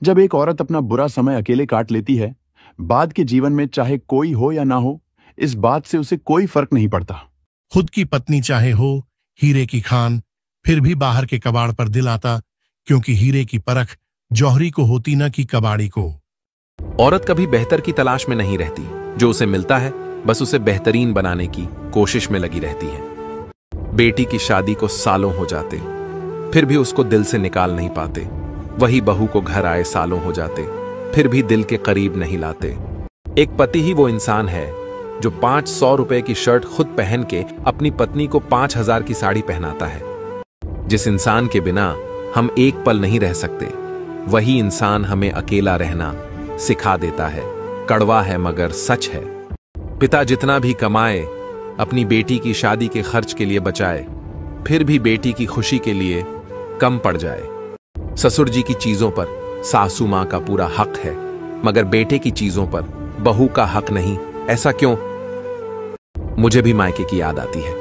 जब एक औरत अपना बुरा समय अकेले काट लेती है, बाद के जीवन में चाहे कोई हो या ना हो, इस बात से उसे कोई फर्क नहीं पड़ता। खुद की पत्नी चाहे हो हीरे की खान, फिर भी बाहर के कबाड़ पर दिल आता, क्योंकि हीरे की परख जौहरी को होती न कि कबाड़ी को। औरत कभी बेहतर की तलाश में नहीं रहती, जो उसे मिलता है बस उसे बेहतरीन बनाने की कोशिश में लगी रहती है। बेटी की शादी को सालों हो जाते, फिर भी उसको दिल से निकाल नहीं पाते। वही बहू को घर आए सालों हो जाते, फिर भी दिल के करीब नहीं लाते। एक पति ही वो इंसान है जो 500 रुपए की शर्ट खुद पहन के अपनी पत्नी को 5000 की साड़ी पहनाता है। जिस इंसान के बिना हम एक पल नहीं रह सकते, वही इंसान हमें अकेला रहना सिखा देता है। कड़वा है मगर सच है। पिता जितना भी कमाए, अपनी बेटी की शादी के खर्च के लिए बचाए, फिर भी बेटी की खुशी के लिए कम पड़ जाए। ससुर जी की चीजों पर सासू मां का पूरा हक है, मगर बेटे की चीजों पर बहू का हक नहीं। ऐसा क्यों? मुझे भी मायके की याद आती है,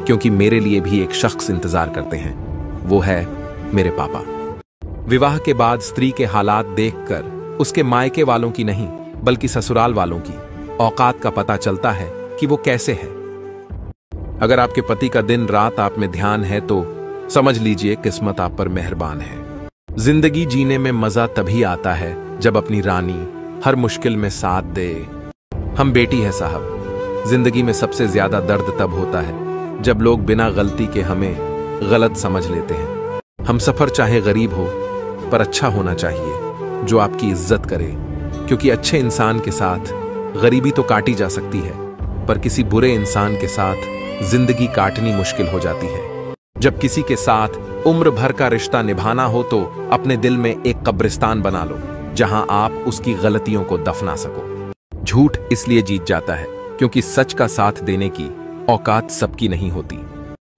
क्योंकि मेरे लिए भी एक शख्स इंतजार करते हैं। वो है मेरे पापा। विवाह के बाद स्त्री के हालात देखकर उसके मायके वालों की नहीं, बल्कि ससुराल वालों की औकात का पता चलता है कि वो कैसे है। अगर आपके पति का दिन रात आप में ध्यान है तो समझ लीजिए किस्मत आप पर मेहरबान है। जिंदगी जीने में मजा तभी आता है जब अपनी रानी हर मुश्किल में साथ दे। हम बेटी है साहब। जिंदगी में सबसे ज्यादा दर्द तब होता है जब लोग बिना गलती के हमें गलत समझ लेते हैं। हम सफर चाहे गरीब हो, पर अच्छा होना चाहिए जो आपकी इज्जत करे, क्योंकि अच्छे इंसान के साथ गरीबी तो काटी जा सकती है, पर किसी बुरे इंसान के साथ जिंदगी काटनी मुश्किल हो जाती है। जब किसी के साथ उम्र भर का रिश्ता निभाना हो तो अपने दिल में एक कब्रिस्तान बना लो, जहां आप उसकी गलतियों को दफना सको। झूठ इसलिए जीत जाता है क्योंकि सच का साथ देने की औकात सबकी नहीं होती।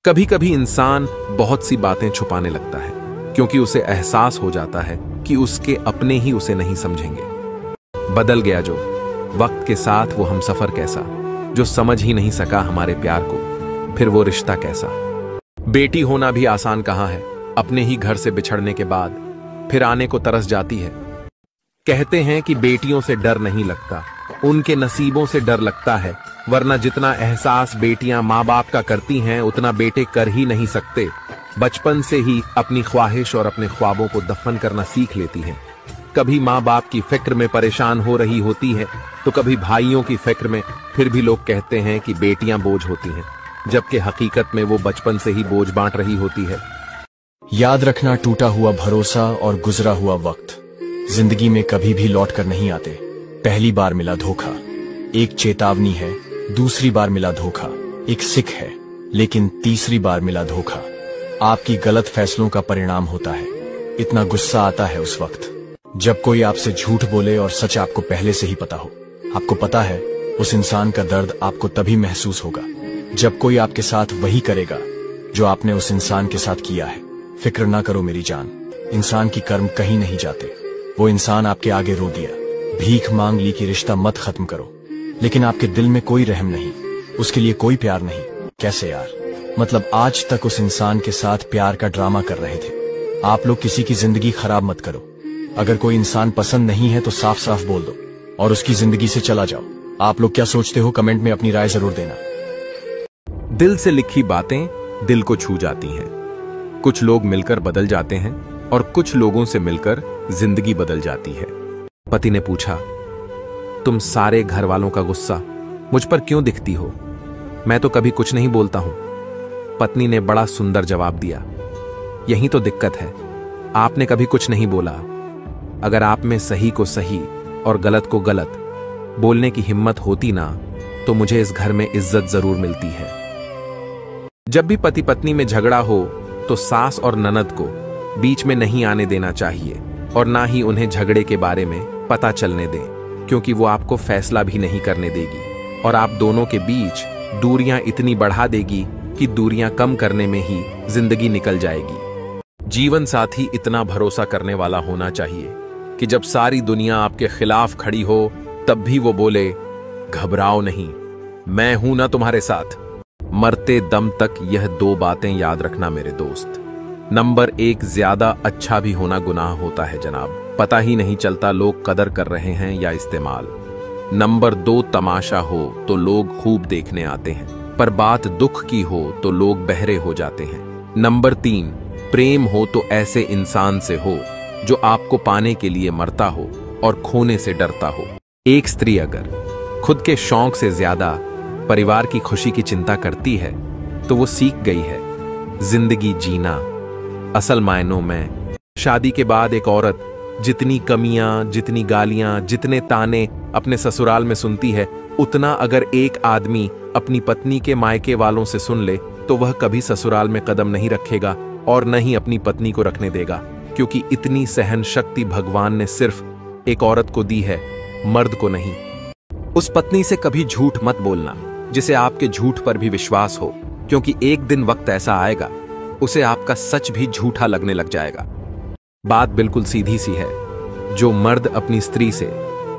कभी कभी इंसान बहुत सी बातें छुपाने लगता है, क्योंकि उसे एहसास हो जाता है कि उसके अपने ही उसे नहीं समझेंगे। बदल गया जो वक्त के साथ वो हमसफर कैसा, जो समझ ही नहीं सका हमारे प्यार को, फिर वो रिश्ता कैसा। बेटी होना भी आसान कहाँ है। अपने ही घर से बिछड़ने के बाद फिर आने को तरस जाती है। कहते हैं कि बेटियों से डर नहीं लगता, उनके नसीबों से डर लगता है, वरना जितना एहसास बेटियां माँ बाप का करती हैं उतना बेटे कर ही नहीं सकते। बचपन से ही अपनी ख्वाहिश और अपने ख्वाबों को दफन करना सीख लेती हैं। कभी माँ बाप की फिक्र में परेशान हो रही होती है, तो कभी भाइयों की फिक्र में। फिर भी लोग कहते हैं कि बेटियां बोझ होती हैं, जबकि हकीकत में वो बचपन से ही बोझ बांट रही होती है। याद रखना, टूटा हुआ भरोसा और गुजरा हुआ वक्त जिंदगी में कभी भी लौट कर नहीं आते। पहली बार मिला धोखा एक चेतावनी है, दूसरी बार मिला धोखा एक सिख है, लेकिन तीसरी बार मिला धोखा आपकी गलत फैसलों का परिणाम होता है। इतना गुस्सा आता है उस वक्त जब कोई आपसे झूठ बोले और सच आपको पहले से ही पता हो। आपको पता है उस इंसान का दर्द आपको तभी महसूस होगा जब कोई आपके साथ वही करेगा जो आपने उस इंसान के साथ किया है। फिक्र ना करो मेरी जान, इंसान की कर्म कहीं नहीं जाते। वो इंसान आपके आगे रो दिया, भीख मांग ली कि रिश्ता मत खत्म करो, लेकिन आपके दिल में कोई रहम नहीं, उसके लिए कोई प्यार नहीं। कैसे यार, मतलब आज तक उस इंसान के साथ प्यार का ड्रामा कर रहे थे। आप लोग किसी की जिंदगी खराब मत करो। अगर कोई इंसान पसंद नहीं है तो साफ साफ बोल दो और उसकी जिंदगी से चला जाओ। आप लोग क्या सोचते हो, कमेंट में अपनी राय जरूर देना। दिल से लिखी बातें दिल को छू जाती हैं। कुछ लोग मिलकर बदल जाते हैं और कुछ लोगों से मिलकर जिंदगी बदल जाती है। पति ने पूछा, तुम सारे घर वालों का गुस्सा मुझ पर क्यों दिखती हो? मैं तो कभी कुछ नहीं बोलता हूं। पत्नी ने बड़ा सुंदर जवाब दिया, यही तो दिक्कत है, आपने कभी कुछ नहीं बोला। अगर आप में सही को सही और गलत को गलत बोलने की हिम्मत होती ना, तो मुझे इस घर में इज्जत जरूर मिलती है। जब भी पति पत्नी में झगड़ा हो तो सास और ननद को बीच में नहीं आने देना चाहिए और ना ही उन्हें झगड़े के बारे में पता चलने दें, क्योंकि वो आपको फैसला भी नहीं करने देगी और आप दोनों के बीच दूरियां इतनी बढ़ा देगी कि दूरियां कम करने में ही जिंदगी निकल जाएगी। जीवन साथी इतना भरोसा करने वाला होना चाहिए कि जब सारी दुनिया आपके खिलाफ खड़ी हो तब भी वो बोले, घबराओ नहीं, मैं हूं ना तुम्हारे साथ। मरते दम तक यह दो बातें याद रखना मेरे दोस्त। नंबर 1, ज्यादा अच्छा भी होना गुनाह होता है जनाब। पता ही नहीं चलता लोग कदर कर रहे हैं या इस्तेमाल। नंबर 2, तमाशा हो तो लोग खूब देखने आते हैं, पर बात दुख की हो तो लोग बहरे हो जाते हैं। नंबर 3, प्रेम हो तो ऐसे इंसान से हो जो आपको पाने के लिए मरता हो और खोने से डरता हो। एक स्त्री अगर खुद के शौक से ज्यादा परिवार की खुशी की चिंता करती है तो वो सीख गई है जिंदगी जीना। असल मायनों में शादी के बाद एक औरत जितनी कमियां, जितनी गालियां, जितने ताने अपने ससुराल में सुनती है, उतना अगर एक आदमी अपनी पत्नी के मायके वालों से सुन ले तो वह कभी ससुराल में कदम नहीं रखेगा और न ही अपनी पत्नी को रखने देगा, क्योंकि इतनी सहन शक्ति भगवान ने सिर्फ एक औरत को दी है, मर्द को नहीं। उस पत्नी से कभी झूठ मत बोलना जिसे आपके झूठ पर भी विश्वास हो, क्योंकि एक दिन वक्त ऐसा आएगा उसे आपका सच भी झूठा लगने लग जाएगा। बात बिल्कुल सीधी सी है, जो मर्द अपनी स्त्री से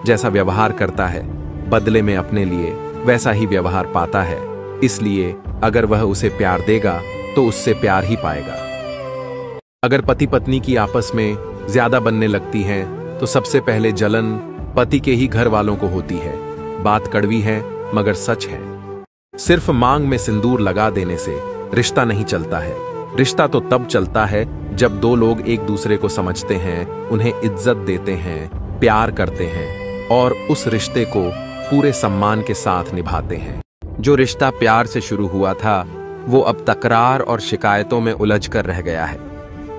जैसा व्यवहार करता है बदले में अपने लिए वैसा ही व्यवहार पाता है, इसलिए अगर वह उसे प्यार देगा तो उससे प्यार ही पाएगा। अगर पति पत्नी की आपस में ज्यादा बनने लगती हैं तो सबसे पहले जलन पति के ही घर वालों को होती है। बात कड़वी है मगर सच है। सिर्फ मांग में सिंदूर लगा देने से रिश्ता नहीं चलता है। रिश्ता तो तब चलता है जब दो लोग एक दूसरे को समझते हैं, उन्हें इज्जत देते हैं, प्यार करते हैं और उस रिश्ते को पूरे सम्मान के साथ निभाते हैं। जो रिश्ता प्यार से शुरू हुआ था वो अब तकरार और शिकायतों में उलझ कर रह गया है।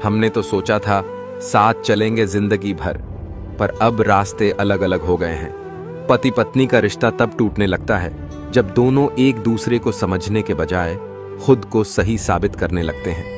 हमने तो सोचा था साथ चलेंगे जिंदगी भर, पर अब रास्ते अलग अलग हो गए हैं। पति पत्नी का रिश्ता तब टूटने लगता है जब दोनों एक दूसरे को समझने के बजाय खुद को सही साबित करने लगते हैं।